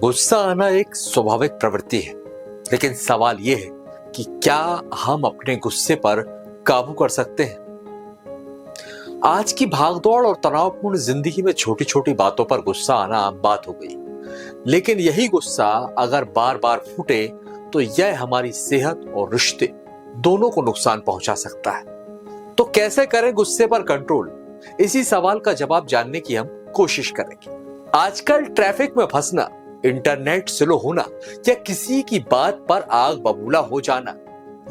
गुस्सा आना एक स्वाभाविक प्रवृत्ति है, लेकिन सवाल यह है कि क्या हम अपने गुस्से पर काबू कर सकते हैं। आज की भागदौड़ और तनावपूर्ण जिंदगी में छोटी छोटी बातों पर गुस्सा आना आम बात हो गई, लेकिन यही गुस्सा अगर बार बार फूटे तो यह हमारी सेहत और रिश्ते दोनों को नुकसान पहुंचा सकता है। तो कैसे करें गुस्से पर कंट्रोल? इसी सवाल का जवाब जानने की हम कोशिश करेंगे। आजकल ट्रैफिक में फंसना, इंटरनेट स्लो होना या किसी की बात पर आग बबूला हो जाना,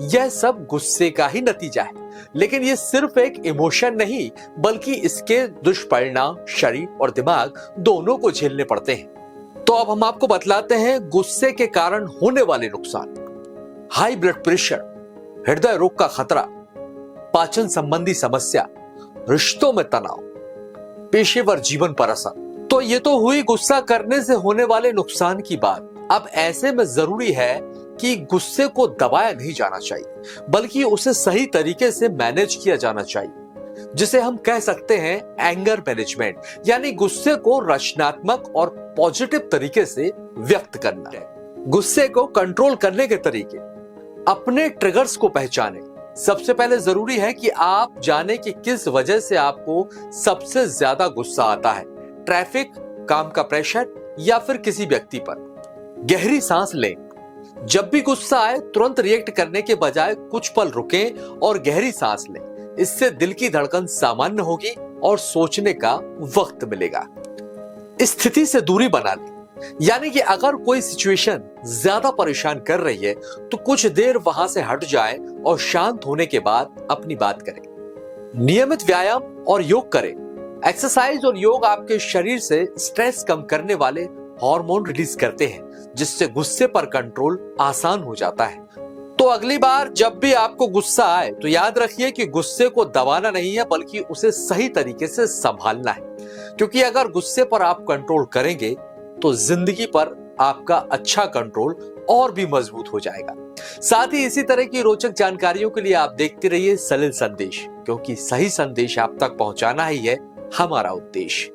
यह सब गुस्से का ही नतीजा है। लेकिन यह सिर्फ एक इमोशन नहीं, बल्कि इसके दुष्परिणाम शरीर और दिमाग दोनों को झेलने पड़ते हैं। तो अब हम आपको बतलाते हैं गुस्से के कारण होने वाले नुकसान। हाई ब्लड प्रेशर, हृदय रोग का खतरा, पाचन संबंधी समस्या, रिश्तों में तनाव, पेशेवर जीवन पर असर। तो ये तो हुई गुस्सा करने से होने वाले नुकसान की बात। अब ऐसे में जरूरी है कि गुस्से को दबाया नहीं जाना चाहिए, बल्कि उसे सही तरीके से मैनेज किया जाना चाहिए, जिसे हम कह सकते हैं एंगर मैनेजमेंट, यानी गुस्से को रचनात्मक और पॉजिटिव तरीके से व्यक्त करना है। गुस्से को कंट्रोल करने के तरीके, अपने ट्रिगर्स को पहचानें। सबसे पहले जरूरी है कि आप जाने कि किस वजह से आपको सबसे ज्यादा गुस्सा आता है। ट्रैफिक, काम का प्रेशर या फिर किसी व्यक्ति पर। गहरी सांस लें। जब भी गुस्सा आए तुरंत रिएक्ट करने के बजाय कुछ पल रुकें और गहरी सांस लें। इससे दिल की धड़कन सामान्य होगी और सोचने का वक्त मिलेगा। स्थिति से दूरी बना लें, यानी कि अगर कोई सिचुएशन ज्यादा परेशान कर रही है तो कुछ देर वहां से हट जाएं और शांत होने के बाद अपनी बात करें। नियमित व्यायाम और योग करें। एक्सरसाइज और योग आपके शरीर से स्ट्रेस कम करने वाले हार्मोन रिलीज करते हैं, जिससे गुस्से पर कंट्रोल आसान हो जाता है। तो अगली बार जब भी आपको गुस्सा आए तो याद रखिए कि गुस्से को दबाना नहीं है, बल्कि उसे सही तरीके से संभालना है। क्योंकि अगर गुस्से पर आप कंट्रोल करेंगे तो जिंदगी पर आपका अच्छा कंट्रोल और भी मजबूत हो जाएगा। साथ ही इसी तरह की रोचक जानकारियों के लिए आप देखते रहिए सलिल संदेश, क्योंकि सही संदेश आप तक पहुंचाना ही है हमारा उद्देश्य।